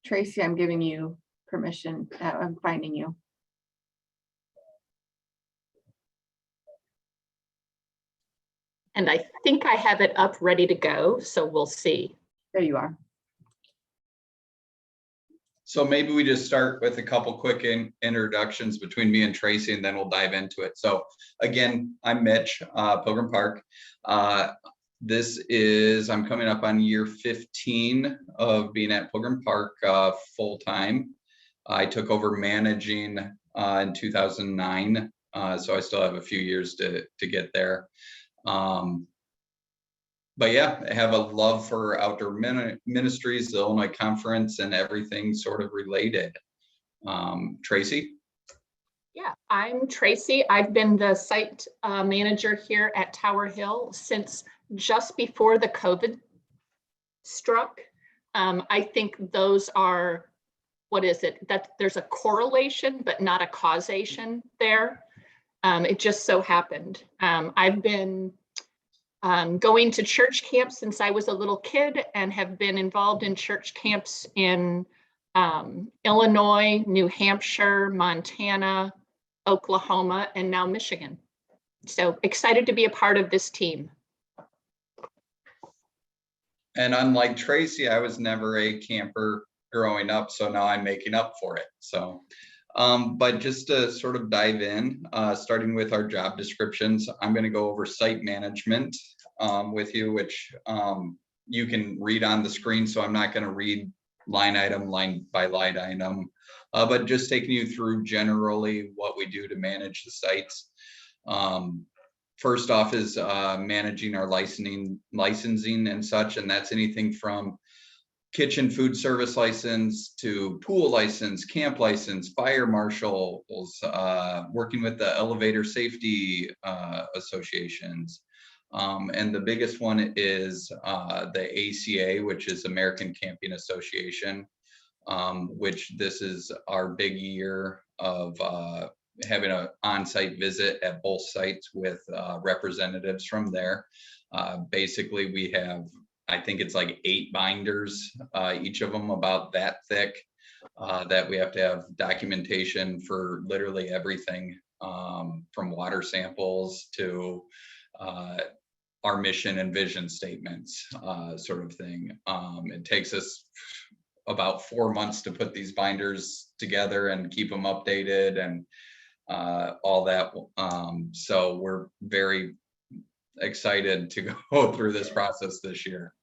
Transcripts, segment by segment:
Tracy, I'm giving you permission. I'm finding you. And I think I have it up ready to go, so we'll see. There you are. So maybe we just start with a couple quick introductions between me and Tracy, and then we'll dive into it. So again, I'm Mitch, Pilgrim Park. I'm coming up on year 15 of being at Pilgrim Park full time. I took over managing in 2009, so I still have a few years to get there. But yeah, I have a love for Outdoor Ministries, the Illinois Conference, and everything sort of related. Tracy? Yeah, I'm Tracy. I've been the site manager here at Tower Hill since just before the COVID struck. I think those are, what is it? That there's a correlation, but not a causation there. It just so happened. I've been going to church camps since I was a little kid and have been involved in church camps in Illinois, New Hampshire, Montana, Oklahoma, and now Michigan. So excited to be a part of this team. And unlike Tracy, I was never a camper growing up, so now I'm making up for it. So, but just to sort of dive in, starting with our job descriptions, I'm going to go over site management with you, which you can read on the screen. So I'm not going to read line item, line by line item, but just taking you through generally what we do to manage the sites. First off is managing our licensing and such, and that's anything from kitchen food service license to pool license, camp license, fire marshals, working with the elevator safety associations. And the biggest one is the ACA, which is American Camping Association, which this is our big year of having an on-site visit at both sites with representatives from there. Basically, we have, I think it's like 8 binders, each of them about that thick, that we have to have documentation for literally everything, from water samples to our mission and vision statements, sort of thing. It takes us about 4 months to put these binders together and keep them updated and all that. So we're very excited to go through this process this year.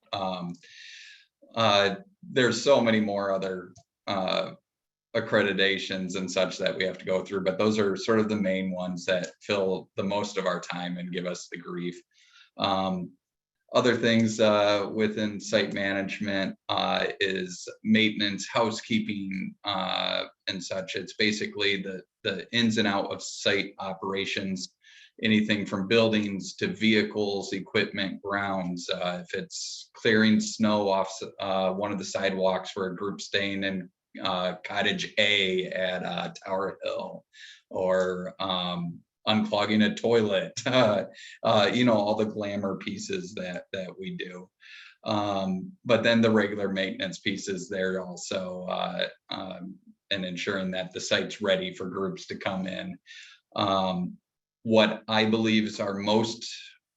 There's so many more other accreditations and such that we have to go through, but those are sort of the main ones that fill the most of our time and give us the grief. Other things within site management is maintenance, housekeeping, and such. It's basically the ins and out of site operations, anything from buildings to vehicles, equipment, grounds. If it's clearing snow off one of the sidewalks for a group staying in Cottage A at Tower Hill, or unclogging a toilet, all the glamour pieces that we do. But then the regular maintenance pieces there also, and ensuring that the site's ready for groups to come in. What I believe is our most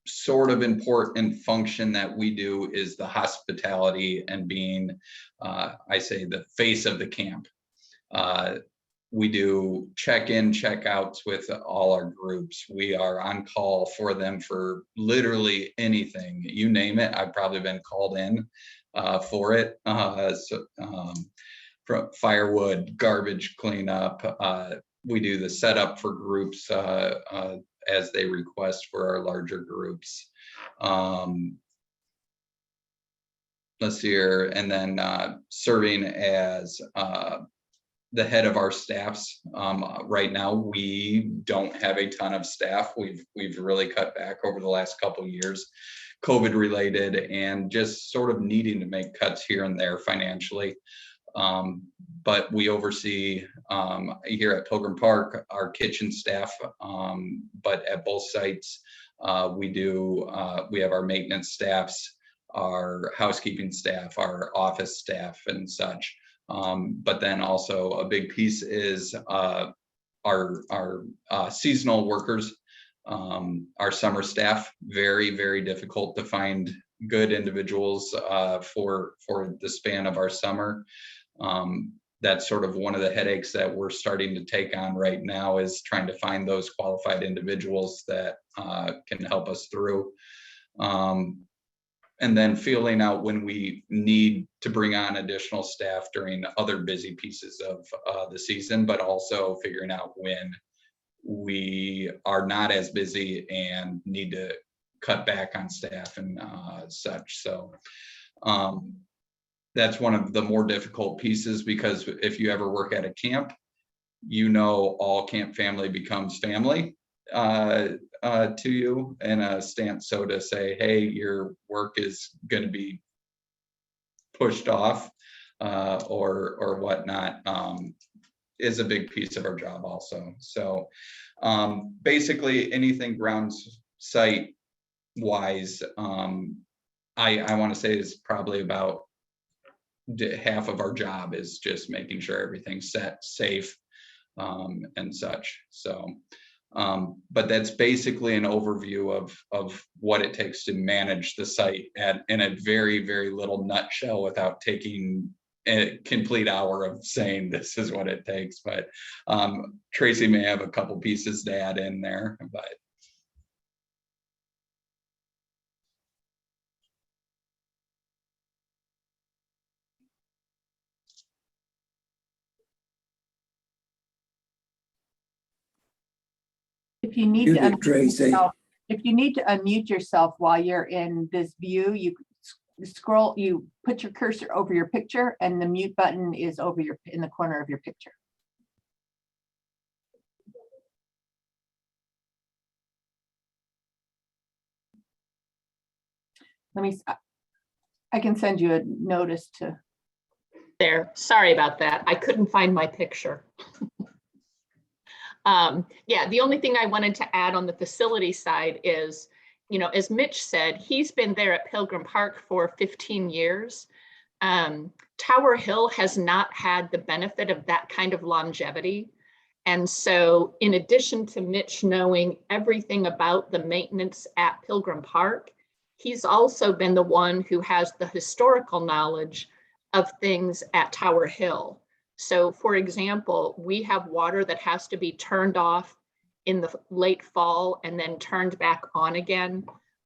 sort of important function that we do is the hospitality and being, I say, the face of the camp. We do check-in, check-outs with all our groups. We are on call for them for literally anything. You name it, I've probably been called in for it. From firewood, garbage cleanup. We do the setup for groups as they request for our larger groups. Let's see here, and then serving as the head of our staffs. Right now, we don't have a ton of staff. We've really cut back over the last couple of years, COVID related, and just sort of needing to make cuts here and there financially. But we oversee here at Pilgrim Park our kitchen staff, but at both sites we have our maintenance staffs, our housekeeping staff, our office staff, and such. But then also a big piece is our seasonal workers, our summer staff. Very, very difficult to find good individuals for the span of our summer. That's sort of one of the headaches that we're starting to take on right now, is trying to find those qualified individuals that can help us through. And then feeling out when we need to bring on additional staff during other busy pieces of the season, but also figuring out when we are not as busy and need to cut back on staff and such. So that's one of the more difficult pieces, because if you ever work at a camp, you know, all camp family becomes family to you in a stance. So to say, hey, your work is going to be pushed off or whatnot is a big piece of our job also. So basically anything ground site wise, I want to say is probably about half of our job is just making sure everything's set, safe, and such. So but that's basically an overview of what it takes to manage the site in a very, very little nutshell, without taking a complete hour of saying this is what it takes. But Tracy may have a couple pieces to add in there, but. If you need to Muted, unmute Tracy. yourself, if you need to unmute yourself while you're in this view, you scroll, you put your cursor over your picture, and the mute button is over in the corner of your picture. I can send you a notice to. There, sorry about that. I couldn't find my picture. Yeah, the only thing I wanted to add on the facility side is, you know, as Mitch said, he's been there at Pilgrim Park for 15 years. Tower Hill has not had the benefit of that kind of longevity. And so in addition to Mitch knowing everything about the maintenance at Pilgrim Park, he's also been the one who has the historical knowledge of things at Tower Hill. So for example, we have water that has to be turned off in the late fall and then turned back on again.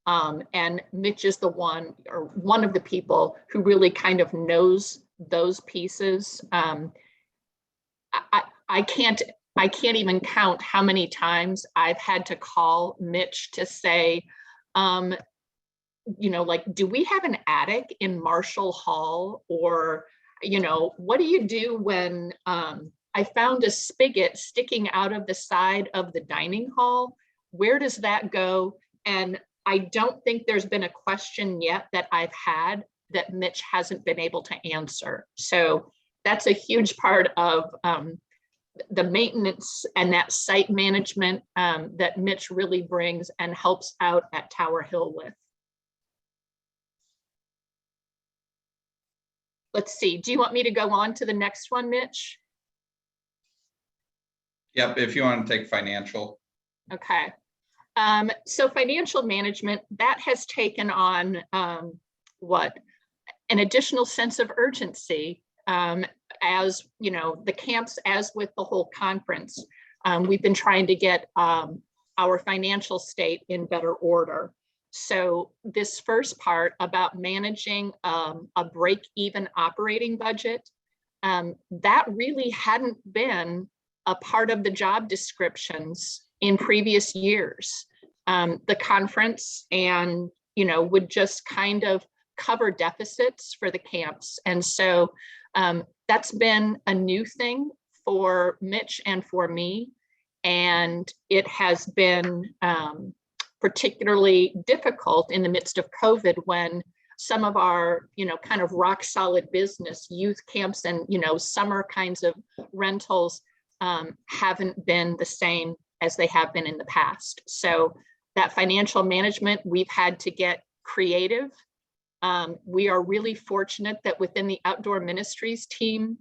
And Mitch is the one, or one of the people, who really kind of knows those pieces. I can't even count how many times I've had to call Mitch to say, you know, like, do we have an attic in Marshall Hall? Or, you know, what do you do when I found a spigot sticking out of the side of the dining hall? Where does that go? And I don't think there's been a question yet that I've had that Mitch hasn't been able to answer. So that's a huge part of the maintenance and that site management that Mitch really brings and helps out at Tower Hill with. Let's see, do you want me to go on to the next one, Mitch? Yep, if you want to take financial. Okay. So financial management, that has taken on what? An additional sense of urgency as, you know, the camps, as with the whole conference. We've been trying to get our financial state in better order. So this first part about managing a break-even operating budget, that really hadn't been a part of the job descriptions in previous years. The conference and, you know, would just kind of cover deficits for the camps. And so that's been a new thing for Mitch and for me. And it has been particularly difficult in the midst of COVID, when some of our, you know, kind of rock solid business, youth camps and, you know, summer kinds of rentals haven't been the same as they have been in the past. So that financial management, we've had to get creative. We are really fortunate that within the Outdoor Ministries team,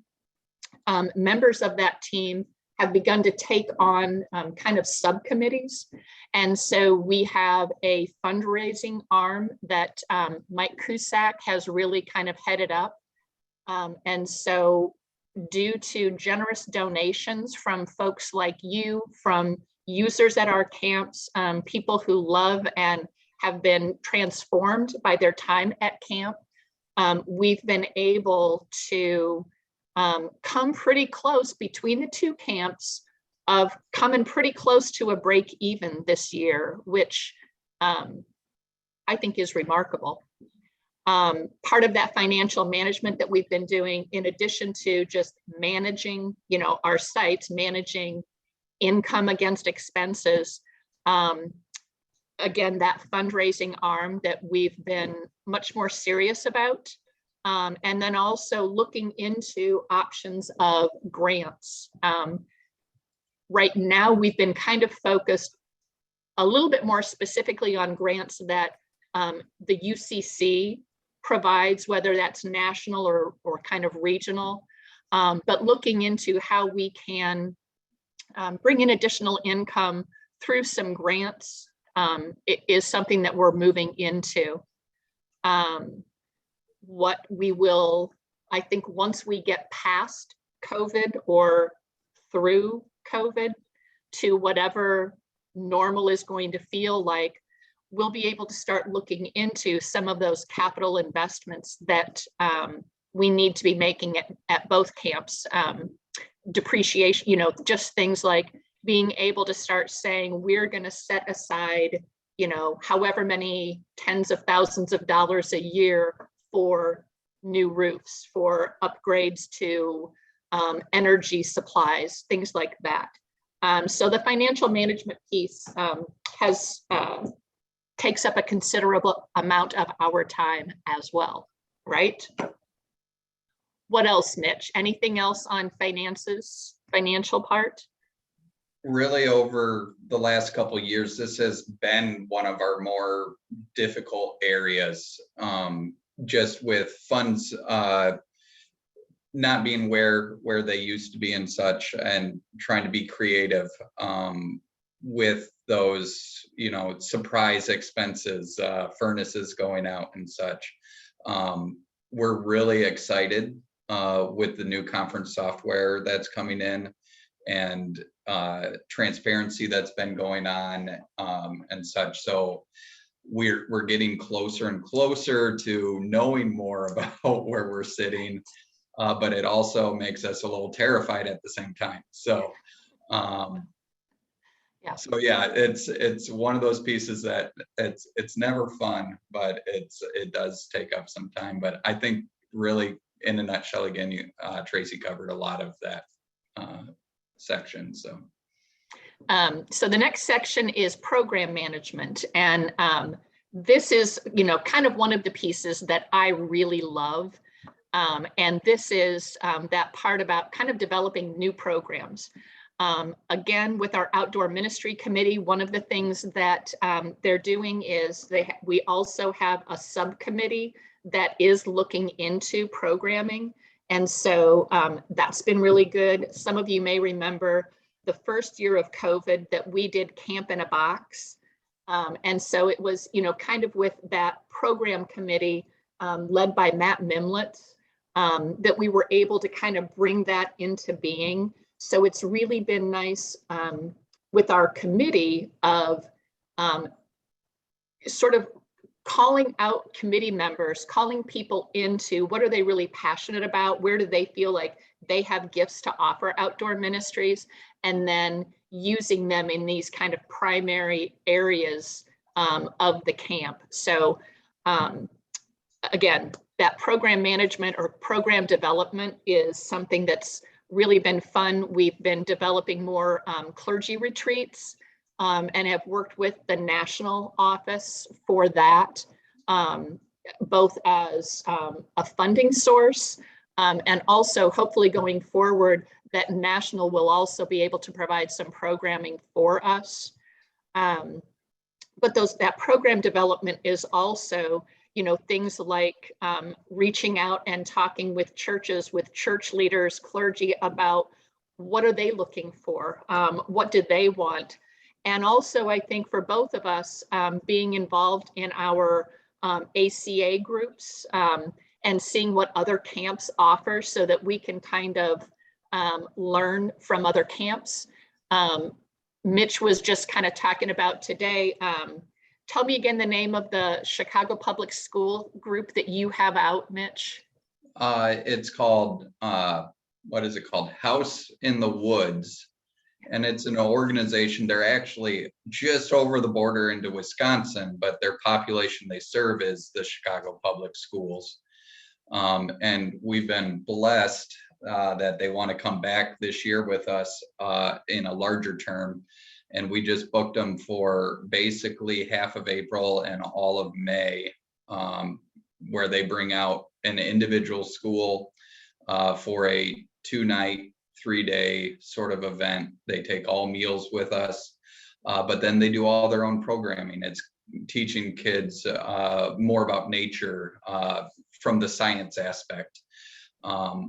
members of that team have begun to take on kind of subcommittees. And so we have a fundraising arm that Mike Cusack has really kind of headed up. And so due to generous donations from folks like you, from users at our camps, people who love and have been transformed by their time at camp, we've been able to come pretty close between the two camps of coming pretty close to a break even this year, which I think is remarkable. Part of that financial management that we've been doing, in addition to just managing, our sites, managing income against expenses, again, that fundraising arm that we've been much more serious about. And then also looking into options of grants. Right now, we've been kind of focused a little bit more specifically on grants that the UCC provides, whether that's national or kind of regional, but looking into how we can bring in additional income through some grants. It is something that we're moving into. What we will, I think, once we get past COVID or through COVID to whatever normal is going to feel like, we'll be able to start looking into some of those capital investments that we need to be making at both camps. Depreciation, just things like being able to start saying, we're going to set aside, however many tens of thousands of dollars a year for new roofs, for upgrades to energy supplies, things like that. So the financial management piece takes up a considerable amount of our time as well, right? What else, Mitch? Anything else on finances, financial part? Really, over the last couple of years, this has been one of our more difficult areas, just with funds not being where they used to be and such, and trying to be creative with those, surprise expenses, furnaces going out and such. We're really excited with the new conference software that's coming in, and transparency that's been going on and such. So we're getting closer and closer to knowing more about where we're sitting, but it also makes us a little terrified at the same time. So yeah. So yeah, it's one of those pieces that it's never fun, but it does take up some time. But I think really, in a nutshell, again, Tracy covered a lot of that section. So the next section is program management, and this is kind of one of the pieces that I really love, and this is that part about kind of developing new programs. Again, with our Outdoor Ministry Committee, one of the things that they're doing is we also have a subcommittee that is looking into programming. And so that's been really good. Some of you may remember the first year of COVID that we did Camp in a Box. And so it was, kind of with that program committee led by Matt Mimlett, that we were able to kind of bring that into being. So it's really been nice with our committee of sort of calling out committee members, calling people into what are they really passionate about, where do they feel like they have gifts to offer Outdoor Ministries, and then using them in these kind of primary areas of the camp. So again, that program management or program development is something that's really been fun. We've been developing more clergy retreats and have worked with the national office for that, both as a funding source and also hopefully going forward that national will also be able to provide some programming for us. But that program development is also things like reaching out and talking with churches, with church leaders, clergy about what are they looking for? What do they want? And also, I think for both of us, being involved in our ACA groups and seeing what other camps offer so that we can kind of learn from other camps. Mitch was just kind of talking about today. Tell me again the name of the Chicago Public School group that you have out, Mitch. It's called, what is it called? House in the Woods. And it's an organization. They're actually just over the border into Wisconsin, but their population they serve is the Chicago Public Schools. And we've been blessed that they want to come back this year with us in a larger term. And we just booked them for basically half of April and all of May, where they bring out an individual school for a 2-night, 3-day sort of event. They take all meals with us, but then they do all their own programming. It's teaching kids more about nature from the science aspect,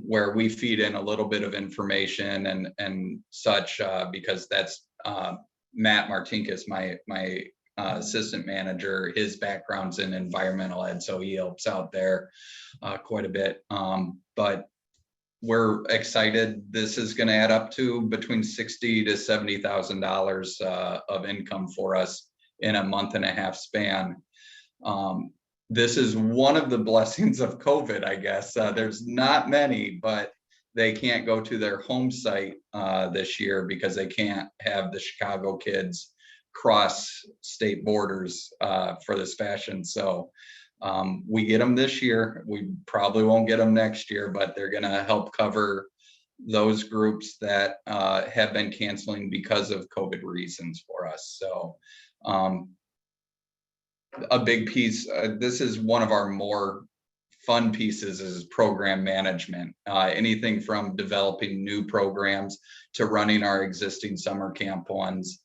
where we feed in a little bit of information and such, because that's Matt Martinkus, my assistant manager. His background's in environmental ed, so he helps out there quite a bit. But we're excited. This is going to add up to between $60,000 to $70,000 of income for us in a month-and-a-half span. This is one of the blessings of COVID, I guess. There's not many, but they can't go to their home site this year because they can't have the Chicago kids cross state borders for this fashion. So we get them this year. We probably won't get them next year, but they're going to help cover those groups that have been canceling because of COVID reasons for us. So a big piece, this is one of our more fun pieces, is program management. Anything from developing new programs to running our existing summer camp ones.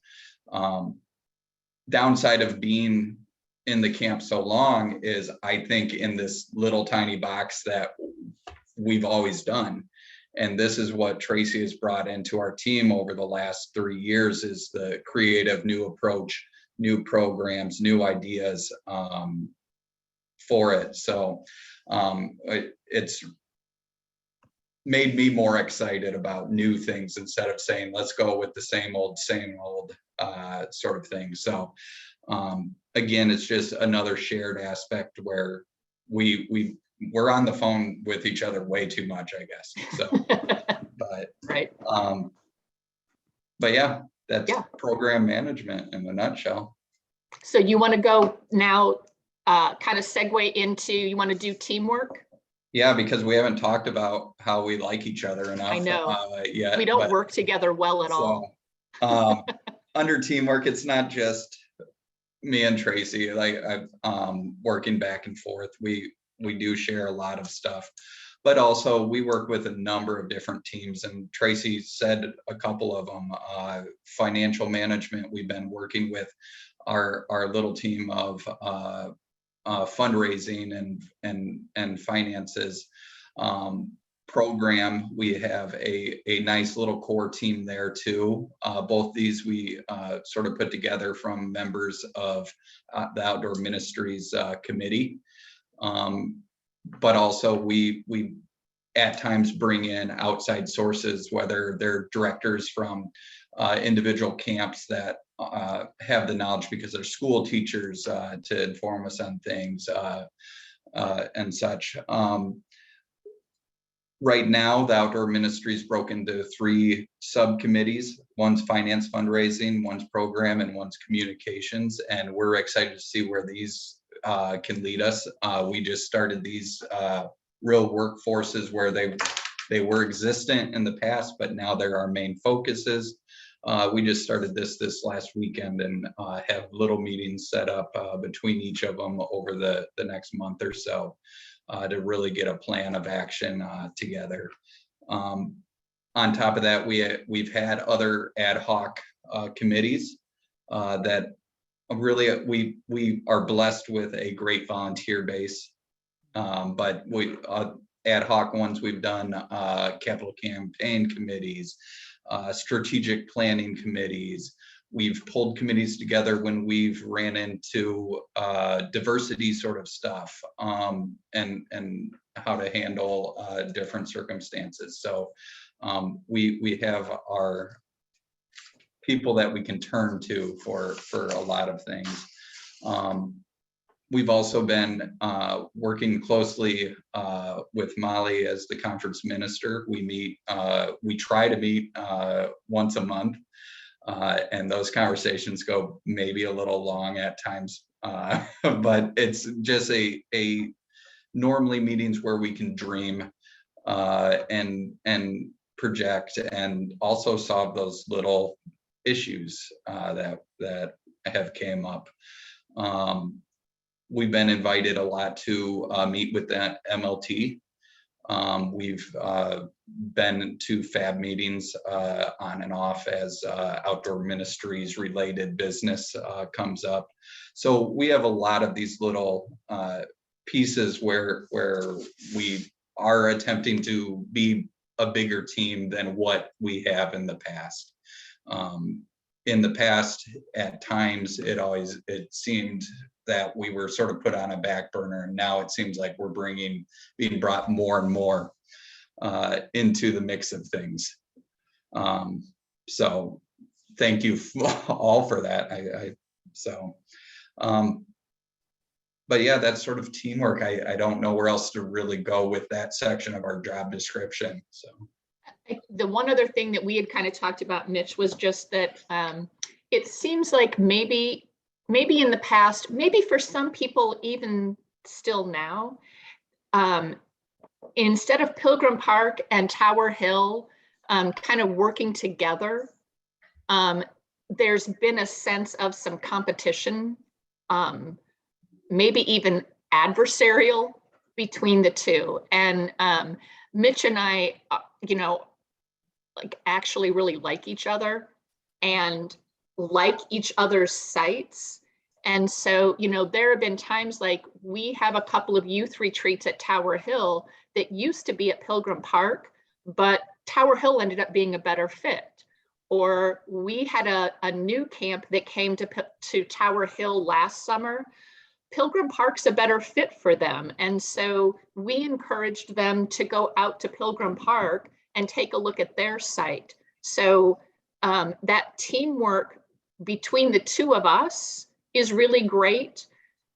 Downside of being in the camp so long is, I think, in this little tiny box that we've always done. And this is what Tracy has brought into our team over the last 3 years, is the creative new approach, new programs, new ideas for it. So it's made me more excited about new things instead of saying, let's go with the same old sort of thing. So again, it's just another shared aspect where we're on the phone with each other way too much, I guess. So, but right. But yeah, that's program management in a nutshell. So you want to go now, kind of segue into, you want to do teamwork? Yeah, because we haven't talked about how we like each other enough. I know. Yet, we don't work together well at all. Under teamwork, it's not just me and Tracy. Like working back and forth. We do share a lot of stuff, but also we work with a number of different teams. And Tracy said a couple of them. Financial management. We've been working with our little team of fundraising and finances. Program, we have a nice little core team there too. Both these we sort of put together from members of the Outdoor Ministries committee, but also we at times bring in outside sources, whether they're directors from individual camps that have the knowledge because they're school teachers to inform us on things and such. Right now, the Outdoor Ministries broke into 3 subcommittees. One's finance fundraising, one's program, and one's communications. And we're excited to see where these can lead us. We just started these real workforces where they were existent in the past, but now they're our main focuses. We just started this last weekend and have little meetings set up between each of them over the next month or so. To really get a plan of action together. On top of that, we've had other ad hoc committees that really, we are blessed with a great volunteer base. But we ad hoc ones we've done, capital campaign committees, strategic planning committees. We've pulled committees together when we've ran into diversity sort of stuff, and how to handle different circumstances. So we have our people that we can turn to for a lot of things. We've also been working closely with Molly as the conference minister. We try to meet once a month, and those conversations go maybe a little long at times, but it's just a normally meetings where we can dream and project and also solve those little issues that have came up. We've been invited a lot to meet with that MLT. We've been to FAB meetings on and off as Outdoor Ministries related business comes up. So we have a lot of these little pieces where we are attempting to be a bigger team than what we have in the past. In the past, at times, it seemed that we were sort of put on a back burner, and now it seems like we're being brought more and more into the mix of things. So thank you all for that. But yeah, that's sort of teamwork. I don't know where else to really go with that section of our job description. So the one other thing that we had kind of talked about, Mitch, was just that it seems like maybe in the past, maybe for some people even still now, instead of Pilgrim Park and Tower Hill kind of working together, there's been a sense of some competition, maybe even adversarial between the two. And Mitch and I, actually really like each other and like each other's sites. And so, there have been times like we have a couple of youth retreats at Tower Hill that used to be at Pilgrim Park, but Tower Hill ended up being a better fit. Or we had a new camp that came to Tower Hill last summer. Pilgrim Park's a better fit for them. And so we encouraged them to go out to Pilgrim Park and take a look at their site. So that teamwork between the two of us is really great.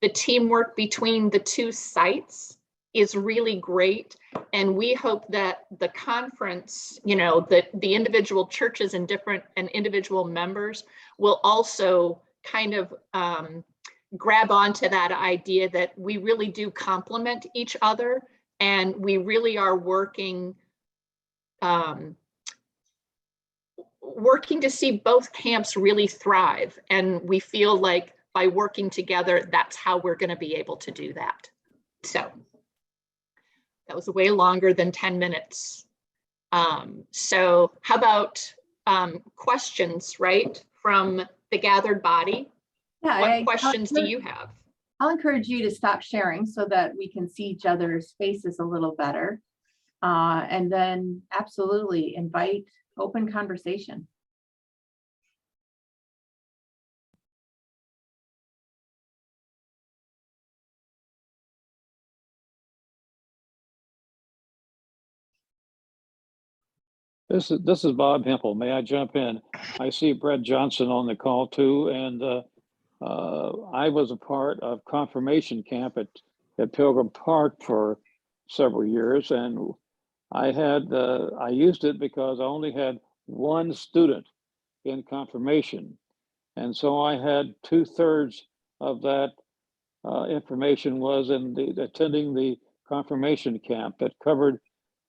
The teamwork between the two sites is really great. And we hope that the conference, the individual churches and individual members will also kind of grab onto that idea that we really do complement each other, and we really are working to see both camps really thrive. And we feel like by working together, that's how we're going to be able to do that. So that was way longer than 10 minutes. So how about questions, right, from the gathered body? Yeah, What questions do you have? I'll encourage you to stop sharing so that we can see each other's faces a little better. And then absolutely invite open conversation. This is Bob Hempel. May I jump in? I see Brett Johnson on the call too, and I was a part of confirmation camp at Pilgrim Park for several years, and I used it because I only had one student in confirmation, and so I had 2/3 of that information was in attending the confirmation camp. That covered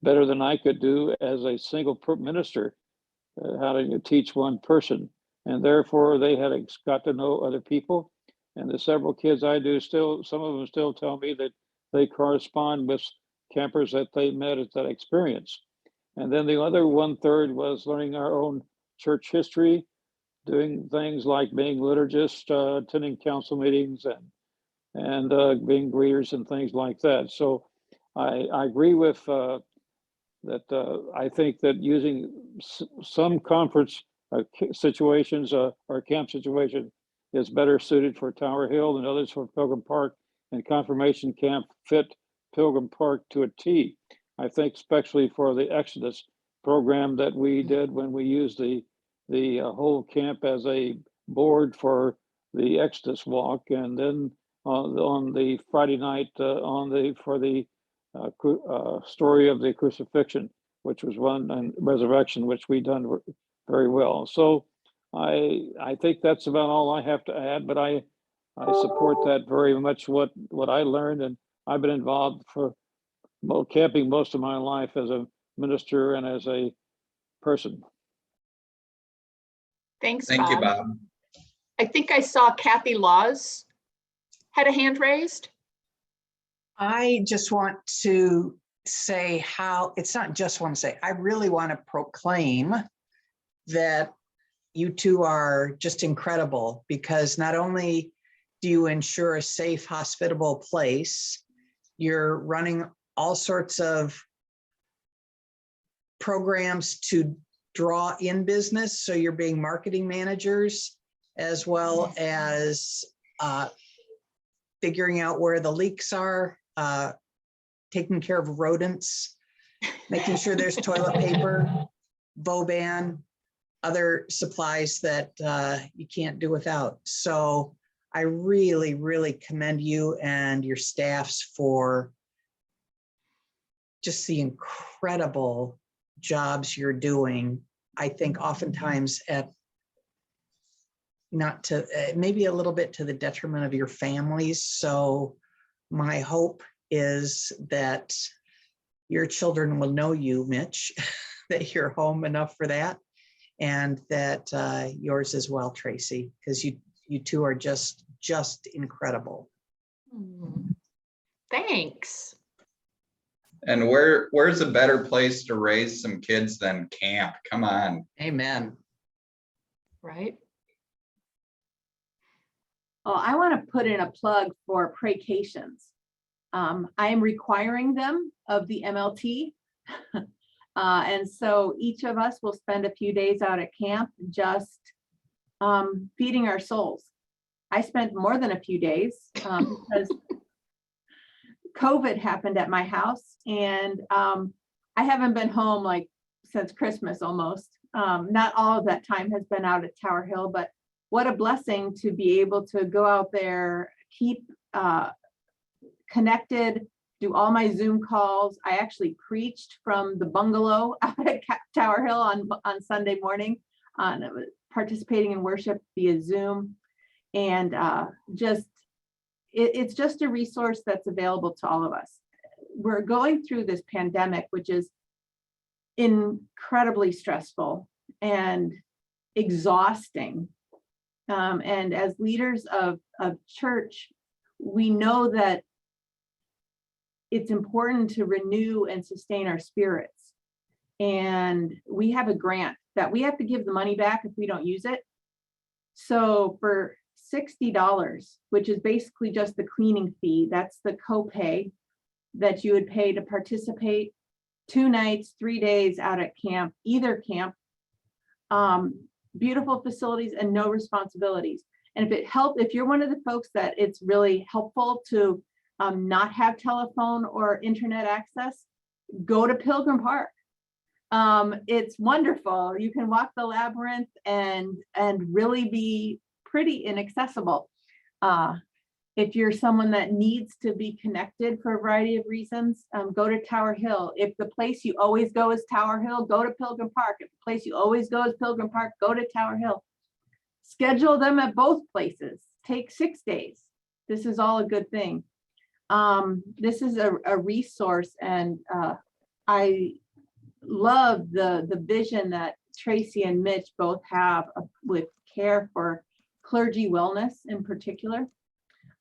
better than I could do as a single minister, how to teach one person. And therefore they had got to know other people. And the several kids I do some of them still tell me that they correspond with campers that they met at that experience. And then the other 1/3 was learning our own church history, doing things like being liturgists, attending council meetings, and being greeters and things like that. So I agree with that. I think that using some conference situations or camp situation is better suited for Tower Hill than others for Pilgrim Park, and confirmation camp fit Pilgrim Park to a T. I think especially for the Exodus program that we did when we used the whole camp as a board for the Exodus walk, and then on the Friday night for the story of the crucifixion, which was one, and resurrection, which we done very well. So I think that's about all I have to add, but I support that very much, what I learned, and I've been involved for camping most of my life as a minister and as a person. Thanks, Thank you, Bob. Bob. I think I saw Kathy Laws had a hand raised. I just want to say how, it's not just want to say, I really want to proclaim that you two are just incredible, because not only do you ensure a safe, hospitable place, you're running all sorts of programs to draw in business. So you're being marketing managers, as well as figuring out where the leaks are, taking care of rodents, making sure there's toilet paper, Boban, other supplies that you can't do without. So I really, really commend you and your staffs for just the incredible jobs you're doing. I think oftentimes not to, maybe a little bit to the detriment of your families. So my hope is that your children will know you, Mitch, that you're home enough for that, and that yours as well, Tracy, because you two are just incredible. Thanks. And where's a better place to raise some kids than camp? Come on. Amen. Right. Oh, I want to put in a plug for Praycations. I am requiring them of the MLT. And so each of us will spend a few days out at camp just feeding our souls. I spent more than a few days because COVID happened at my house, and I haven't been home like since Christmas almost. Not all of that time has been out at Tower Hill, but what a blessing to be able to go out there, keep connected, do all my Zoom calls. I actually preached from the bungalow out at Tower Hill on Sunday morning, participating in worship via Zoom. And it's just a resource that's available to all of us. We're going through this pandemic, which is incredibly stressful and exhausting. And as leaders of church, we know that it's important to renew and sustain our spirits. And we have a grant that we have to give the money back if we don't use it. So for $60, which is basically just the cleaning fee, that's the copay that you would pay to participate 2 nights, 3 days out at camp, either camp, beautiful facilities and no responsibilities. And if you're one of the folks that it's really helpful to not have telephone or internet access, go to Pilgrim Park. It's wonderful. You can walk the labyrinth and really be pretty inaccessible. If you're someone that needs to be connected for a variety of reasons, go to Tower Hill. If the place you always go is Tower Hill, go to Pilgrim Park. If the place you always go is Pilgrim Park, go to Tower Hill. Schedule them at both places. Take 6 days. This is all a good thing. This is a resource, and I love the vision that Tracy and Mitch both have with care for clergy wellness in particular,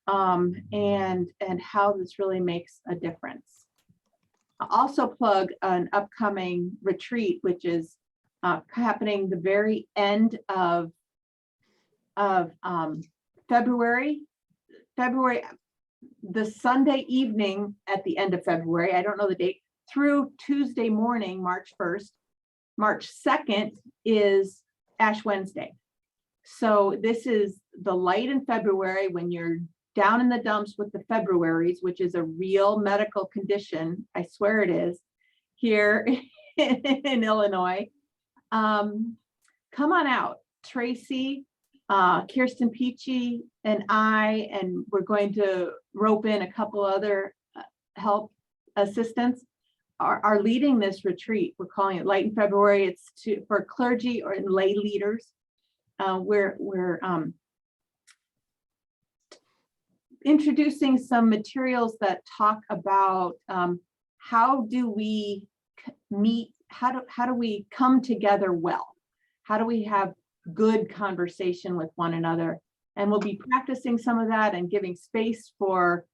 and how this really makes a difference. I'll also plug an upcoming retreat, which is happening the very end of of February, the Sunday evening at the end of February, I don't know the date, through Tuesday morning, March 1st. March 2nd is Ash Wednesday. So this is the light in February when you're down in the dumps with the Februaries, which is a real medical condition. I swear it is here in Illinois. Come on out. Tracy, Kirsten Peachy, and we're going to rope in a couple other help assistants are leading this retreat. We're calling it Light in February. It's for clergy or lay leaders. We're introducing some materials that talk about how do we meet, how do we come together well? How do we have good conversation with one another? And we'll be practicing some of that and giving space for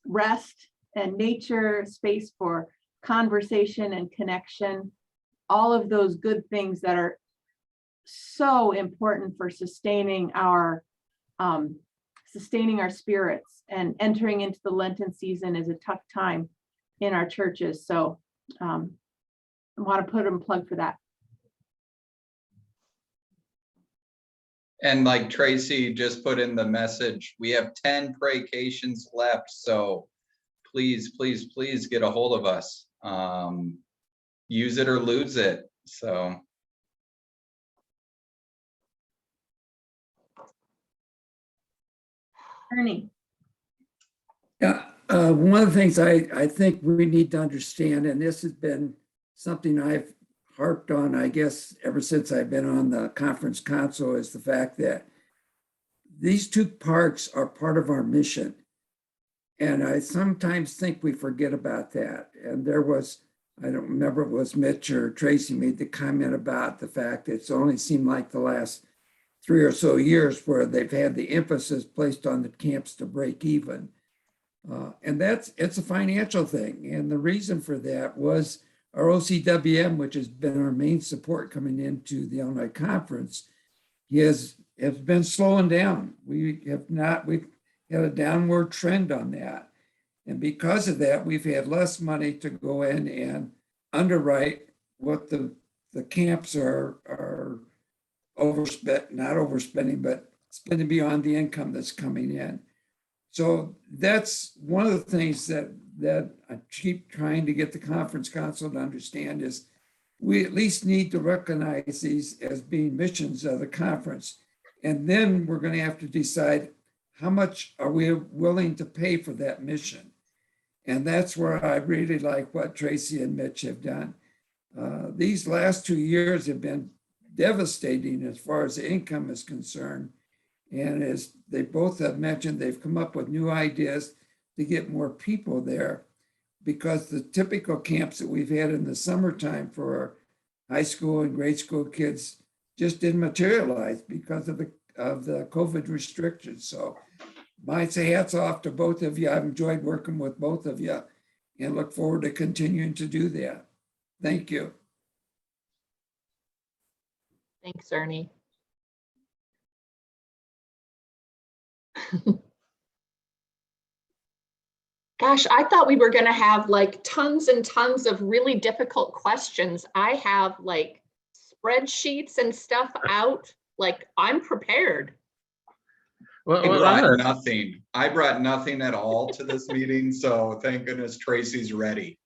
rest and nature, space for conversation and connection, all of those good things that are so important for sustaining our spirits. And entering into the Lenten season is a tough time in our churches. So I want to put a plug for that. And like Tracy just put in the message, we have 10 praycations left. So please, please, please get a hold of us. Use it or lose it. So. Ernie. Yeah, one of the things I think we need to understand, and this has been something I've harped on, I guess, ever since I've been on the conference council, is the fact that these two parks are part of our mission. And I sometimes think we forget about that. And there was, I don't remember if it was Mitch or Tracy made the comment about the fact that it's only seemed like the last 3 or so years where they've had the emphasis placed on the camps to break even. And it's a financial thing. And the reason for that was our OCWM, which has been our main support coming into the Illinois Conference, has been slowing down. We've had a downward trend on that. And because of that, we've had less money to go in and underwrite what the camps are overspent, not overspending, but spending beyond the income that's coming in. So that's one of the things that I keep trying to get the conference council to understand is we at least need to recognize these as being missions of the conference. And then we're going to have to decide how much are we willing to pay for that mission. And that's where I really like what Tracy and Mitch have done. These last 2 years have been devastating as far as the income is concerned. And as they both have mentioned, they've come up with new ideas to get more people there, because the typical camps that we've had in the summertime for high school and grade school kids just didn't materialize because of the COVID restrictions. So I'd say hats off to both of you. I've enjoyed working with both of you and look forward to continuing to do that. Thank you. Thanks, Ernie. Gosh, I thought we were going to have like tons and tons of really difficult questions. I have like spreadsheets and stuff out. Like, I'm prepared. I brought nothing. I brought nothing at all to this meeting, so thank goodness Tracy's ready.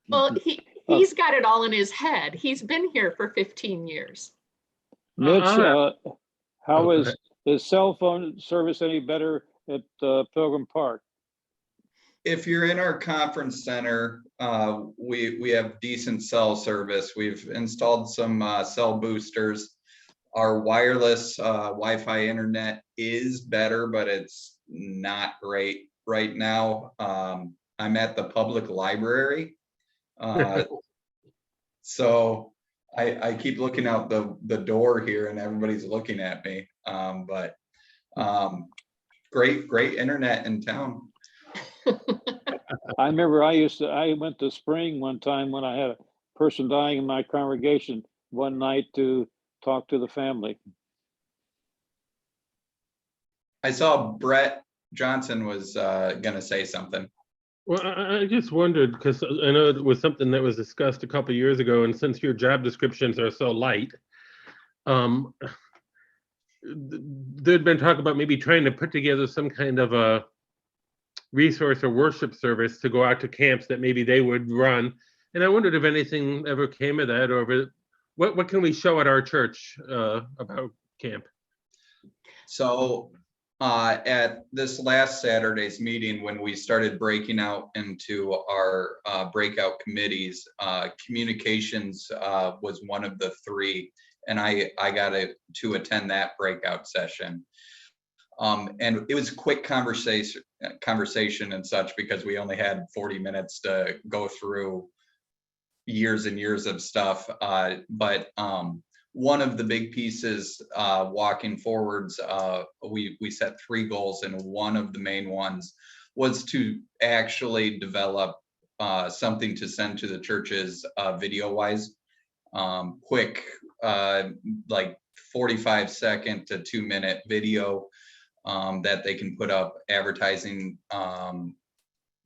Well, he's got it all in his head. He's been here for 15 years. Mitch, how is cell phone service any better at Pilgrim Park? If you're in our conference center, we have decent cell service. We've installed some cell boosters. Our wireless Wi-Fi internet is better, but it's not great right now. I'm at the public library. So I keep looking out the door here and everybody's looking at me. But great internet in town. I remember I went to Spring one time when I had a person dying in my congregation one night to talk to the family. I saw Brett Johnson was gonna say something. Well, I just wondered, because I know it was something that was discussed a couple years ago, and since your job descriptions are so light, there'd been talk about maybe trying to put together some kind of a resource or worship service to go out to camps that maybe they would run. And I wondered if anything ever came of that, or if it, what can we show at our church about camp? So at this last Saturday's meeting, when we started breaking out into our breakout committees, communications was one of the three, and I got to attend that breakout session. And it was a quick conversation and such, because we only had 40 minutes to go through years and years of stuff. But one of the big pieces walking forwards, we set 3 goals, and one of the main ones was to actually develop something to send to the churches video wise, quick, like 45-second to 2-minute video that they can put up advertising,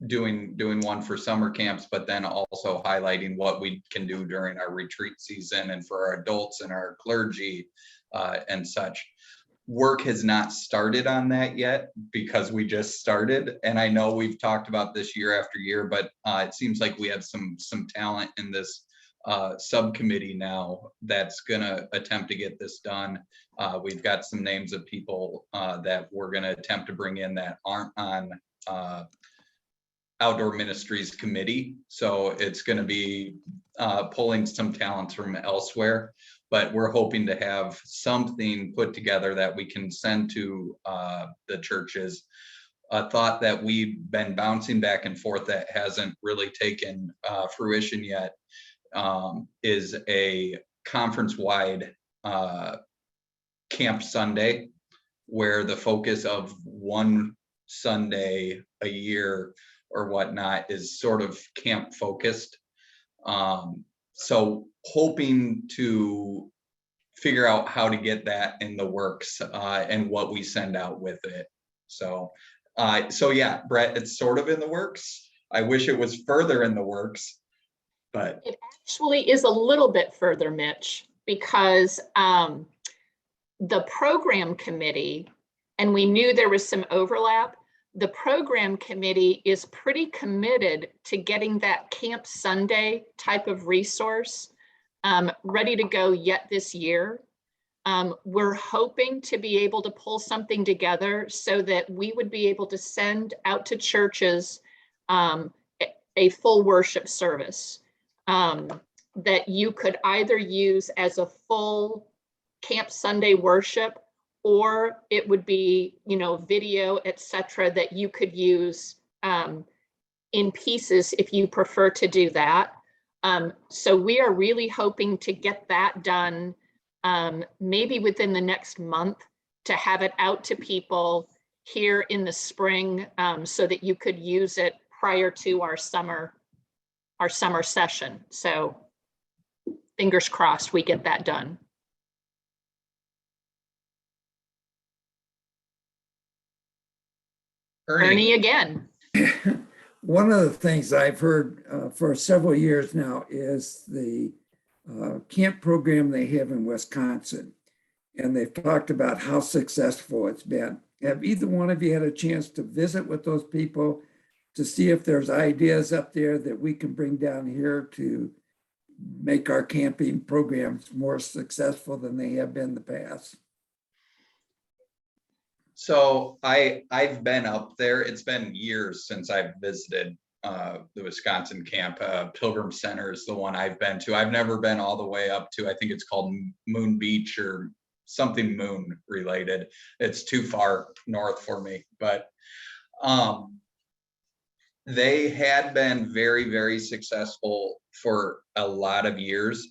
doing one for summer camps, but then also highlighting what we can do during our retreat season and for our adults and our clergy and such. Work has not started on that yet because we just started. And I know we've talked about this year after year, but it seems like we have some talent in this subcommittee now that's gonna attempt to get this done. We've got some names of people that we're gonna attempt to bring in that aren't on Outdoor Ministries committee. So it's going to be pulling some talents from elsewhere, but we're hoping to have something put together that we can send to the churches. A thought that we've been bouncing back and forth that hasn't really taken fruition yet is a conference-wide Camp Sunday, where the focus of one Sunday a year or whatnot is sort of camp focused. So hoping to figure out how to get that in the works and what we send out with it. So yeah, Brett, it's sort of in the works. I wish it was further in the works, but It actually is a little bit further, Mitch, because the program committee, and we knew there was some overlap, the program committee is pretty committed to getting that Camp Sunday type of resource ready to go yet this year. We're hoping to be able to pull something together so that we would be able to send out to churches a full worship service that you could either use as a full Camp Sunday worship, or it would be, video, etc., that you could use in pieces if you prefer to do that. So we are really hoping to get that done maybe within the next month, to have it out to people here in the spring so that you could use it prior to our summer session. So fingers crossed we get that done. Ernie again. One of the things I've heard for several years now is the camp program they have in Wisconsin. And they've talked about how successful it's been. Have either one of you had a chance to visit with those people to see if there's ideas up there that we can bring down here to make our camping programs more successful than they have been in the past? so I've been up there. It's been years since I've visited the Wisconsin camp. Pilgrim Center is the one I've been to. I've never been all the way up to, I think it's called Moon Beach or something moon related. It's too far north for me, but they had been very, very successful for a lot of years.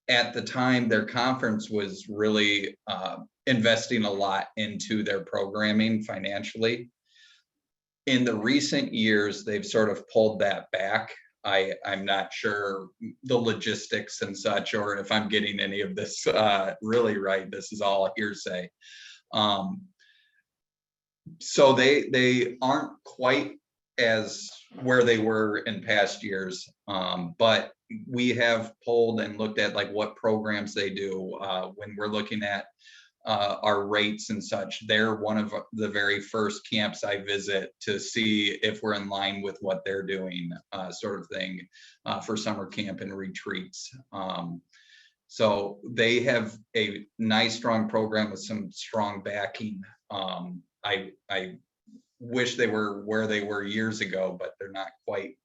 At the time, their conference was really investing a lot into their programming financially. In the recent years, they've sort of pulled that back. I'm not sure the logistics and such, or if I'm getting any of this really right. This is all hearsay. So they aren't quite as where they were in past years, but we have polled and looked at like what programs they do. When we're looking at our rates and such, they're one of the very first camps I visit to see if we're in line with what they're doing, sort of thing, for summer camp and retreats. So they have a nice, strong program with some strong backing. I wish they were where they were years ago, but they're not quite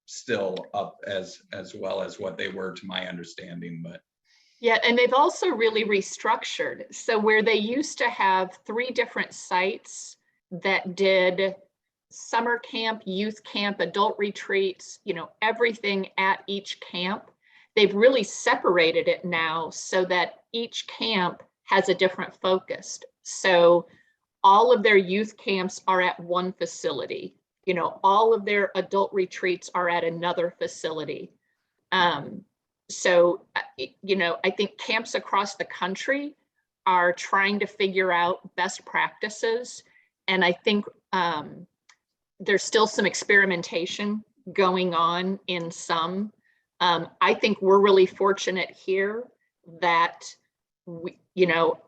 still up as well as what they were, to my understanding. But yeah, and they've also really restructured. So where they used to have 3 different sites that did summer camp, youth camp, adult retreats, you know, everything at each camp, they've really separated it now so that each camp has a different focus. So all of their youth camps are at one facility. You know, all of their adult retreats are at another facility. So, you know, I think camps across the country are trying to figure out best practices. And I think there's still some experimentation going on in some. I think we're really fortunate here that we, you know,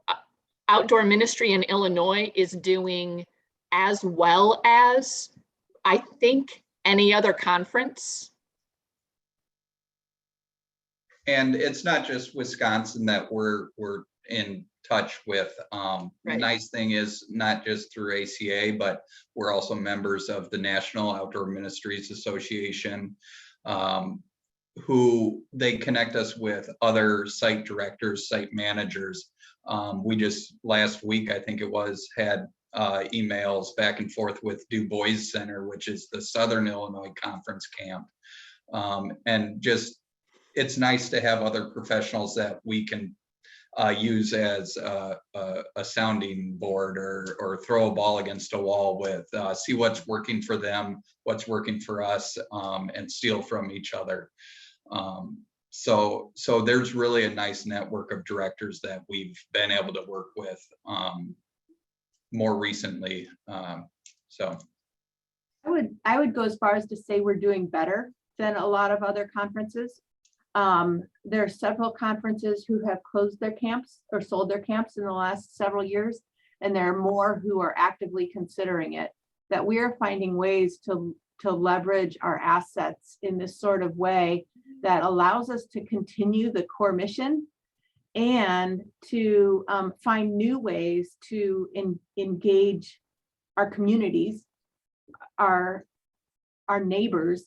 Outdoor Ministry in Illinois is doing as well as I think any other conference. and it's not just Wisconsin that we're in touch with. The Right. nice thing is not just through ACA, but we're also members of the National Outdoor Ministries Association, who they connect us with other site directors, site managers. We just last week, I think it was, had emails back and forth with Du Bois Center, which is the Southern Illinois Conference camp. And just, it's nice to have other professionals that we can use as a sounding board, or throw a ball against a wall with, see what's working for them, what's working for us, and steal from each other. So there's really a nice network of directors that we've been able to work with more recently. So I would go as far as to say we're doing better than a lot of other conferences. There are several conferences who have closed their camps or sold their camps in the last several years, and there are more who are actively considering it. That we are finding ways to leverage our assets in this sort of way that allows us to continue the core mission and to find new ways to engage our communities, our neighbors,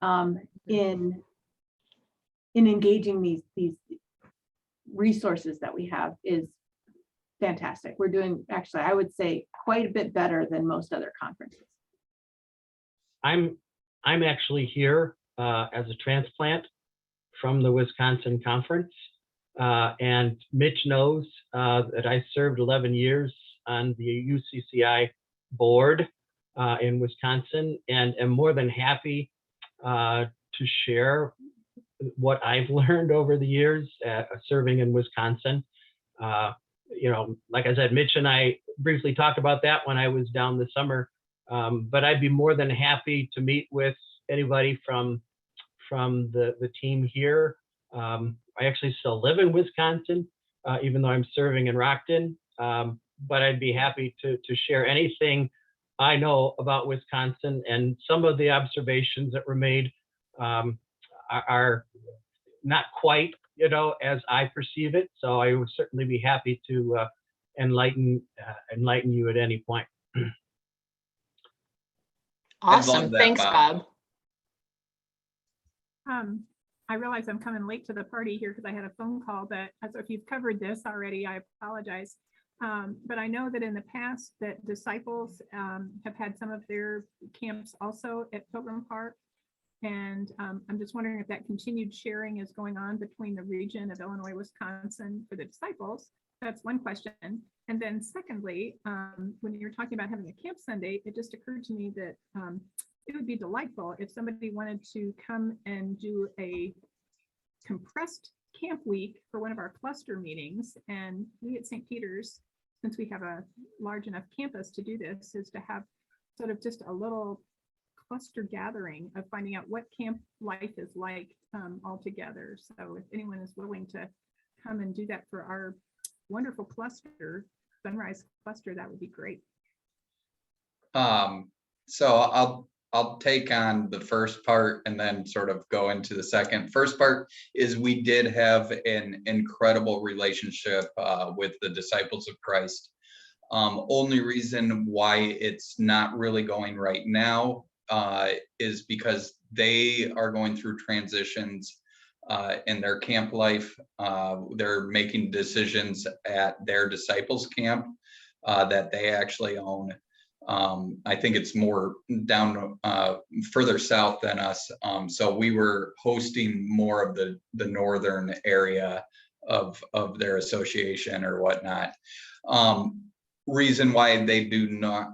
in engaging these resources that we have is fantastic. We're doing, actually, I would say, quite a bit better than most other conferences. I'm actually here as a transplant from the Wisconsin Conference, and Mitch knows that I served 11 years on the UCCI board in Wisconsin, and am more than happy to share what I've learned over the years serving in Wisconsin. You know, like I said, Mitch and I briefly talked about that when I was down this summer, but I'd be more than happy to meet with anybody from the team here. I actually still live in Wisconsin, even though I'm serving in Rockton, but I'd be happy to share anything I know about Wisconsin, and some of the observations that were made are not quite, you know, as I perceive it. So I would certainly be happy to enlighten you at any point. Awesome. that, Thanks, Bob. I realize I'm coming late to the party here because I had a phone call, but so if you've covered this already, I apologize. But I know that in the past that Disciples have had some of their camps also at Pilgrim Park. And I'm just wondering if that continued sharing is going on between the region of Illinois, Wisconsin for the Disciples. That's one question. And then secondly, when you're talking about having a Camp Sunday, it just occurred to me that it would be delightful if somebody wanted to come and do a compressed camp week for one of our cluster meetings. And we at St. Peter's since we have a large enough campus to do this, is to have sort of just a little cluster gathering of finding out what camp life is like all together. So if anyone is willing to come and do that for our wonderful cluster, Sunrise Cluster, that would be great. So I'll take on the first part and then sort of go into the second. First part is we did have an incredible relationship with the Disciples of Christ. Only reason why it's not really going right now is because they are going through transitions in their camp life. They're making decisions at their disciples camp that they actually own. I think it's more down further south than us. So we were hosting more of the northern area of their association or whatnot. Reason why they do not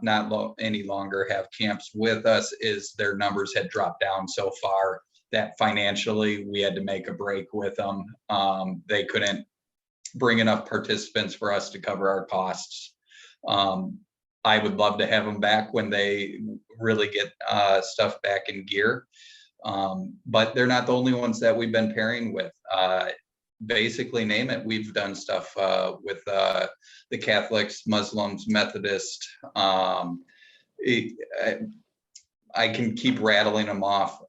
any longer have camps with us is their numbers had dropped down so far that financially we had to make a break with them. They couldn't bring enough participants for us to cover our costs. I would love to have them back when they really get stuff back in gear. But they're not the only ones that we've been pairing with. Basically, name it. We've done stuff with the Catholics, Muslims, Methodist. I can keep rattling them off.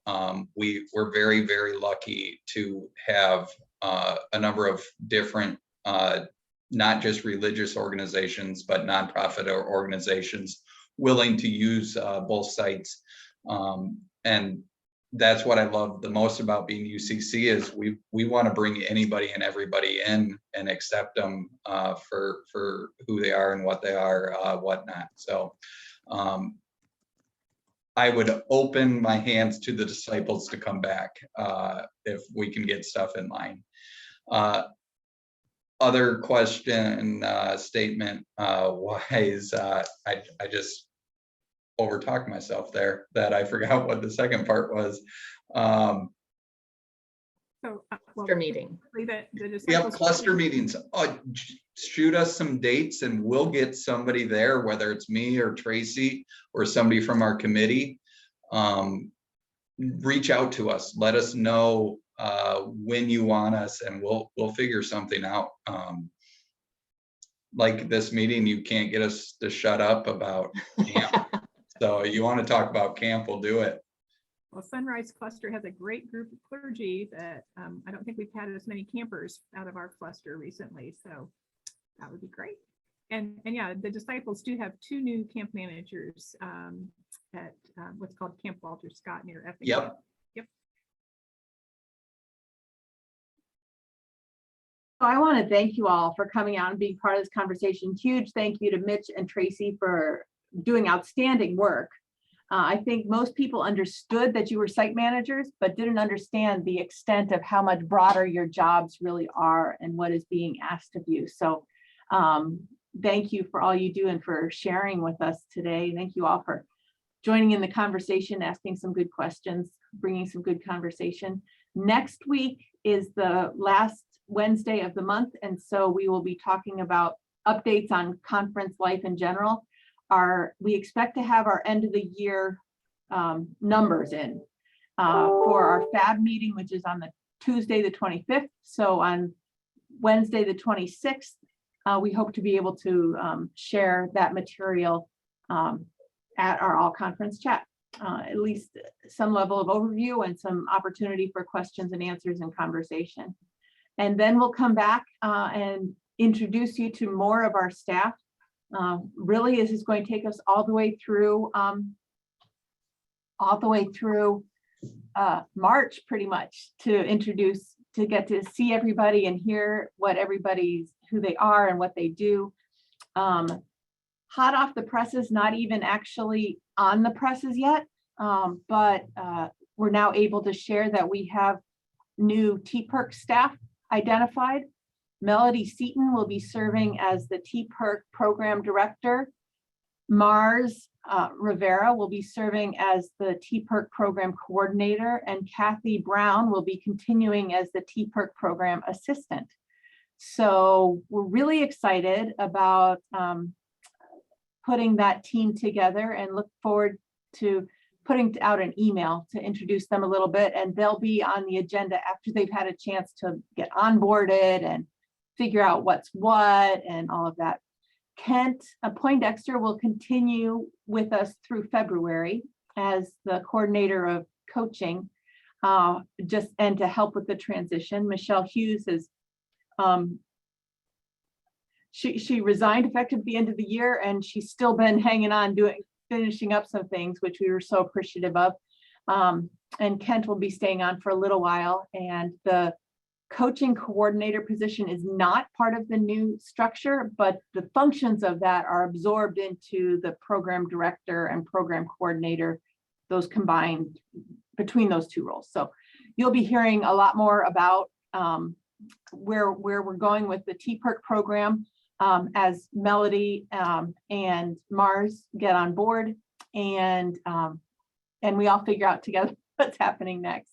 We're very, very lucky to have a number of different not just religious organizations, but nonprofit organizations willing to use both sites. And that's what I love the most about being UCC is we want to bring anybody and everybody in and accept them for who they are and what they are, whatnot. So I would open my hands to the disciples to come back if we can get stuff in line. Other question statement wise, I just overtalked myself there that I forgot what the second part was. So Cluster meeting. Yep, cluster meetings. Shoot us some dates and we'll get somebody there, whether it's me or Tracy or somebody from our committee. Reach out to us. Let us know when you want us, and we'll figure something out. Like this meeting, you can't get us to shut up about camp. So you want to talk about camp, we'll do it. Well, Sunrise Cluster has a great group of clergy that I don't think we've had as many campers out of our cluster recently, so that would be great. And yeah, the disciples do have 2 new camp managers at what's called Camp Walter Scott near Effingham. Yep. So I want to thank you all for coming out and being part of this conversation. Huge thank you to Mitch and Tracy for doing outstanding work. I think most people understood that you were site managers, but didn't understand the extent of how much broader your jobs really are and what is being asked of you. So thank you for all you do and for sharing with us today. Thank you all for joining in the conversation, asking some good questions, bringing some good conversation. Next week is the last Wednesday of the month, and so we will be talking about updates on conference life in general. We expect to have our end of the year numbers in for our FAB meeting, which is on the Tuesday, the 25th. So on Wednesday, the 26th, we hope to be able to share that material at our all conference chat, at least some level of overview and some opportunity for questions and answers and conversation. And then we'll come back and introduce you to more of our staff. Really, this is going to take us all the way through March, pretty much, to get to see everybody and hear what who they are and what they do. Hot off the presses, not even actually on the presses yet, but we're now able to share that we have new TPIRC staff identified. Melody Seaton will be serving as the TPIRC Program Director. Mars Rivera will be serving as the TPIRC Program Coordinator, and Kathy Brown will be continuing as the TPIRC Program Assistant. So we're really excited about putting that team together and look forward to putting out an email to introduce them a little bit, and they'll be on the agenda after they've had a chance to get onboarded and figure out what's what and all of that. Kent Poindexter will continue with us through February as the coordinator of coaching, and to help with the transition. Michelle Hughes is she resigned effective the end of the year, and she's still been hanging on, finishing up some things, which we were so appreciative of. And Kent will be staying on for a little while, and the coaching coordinator position is not part of the new structure, but the functions of that are absorbed into the program director and program coordinator, those combined between those two roles. So you'll be hearing a lot more about where we're going with the TPIRC program as Melody and Mars get on board, and we all figure out together what's happening next.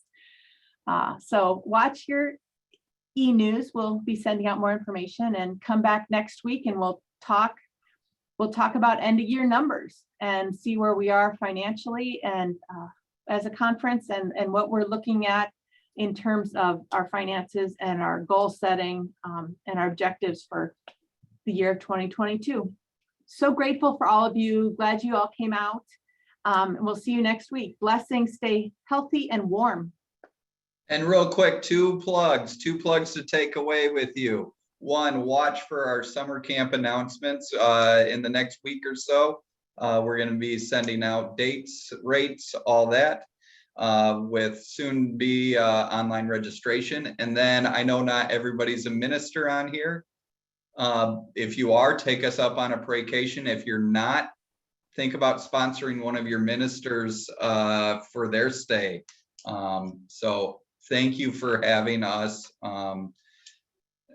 So watch your e-news. We'll be sending out more information, and come back next week and we'll talk about end of year numbers and see where we are financially and as a conference, and what we're looking at in terms of our finances and our goal setting and our objectives for the year of 2022. So grateful for all of you. Glad you all came out. And we'll see you next week. Blessings, stay healthy and warm. And real quick, two plugs to take away with you. One, watch for our summer camp announcements in the next week or so. We're going to be sending out dates, rates, all that, with soon be online registration. And then I know not everybody's a minister on here. If you are, take us up on a praycation. If you're not, think about sponsoring one of your ministers for their stay. So thank you for having us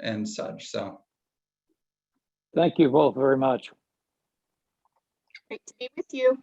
and such. So Thank you both very much. Great to be with you.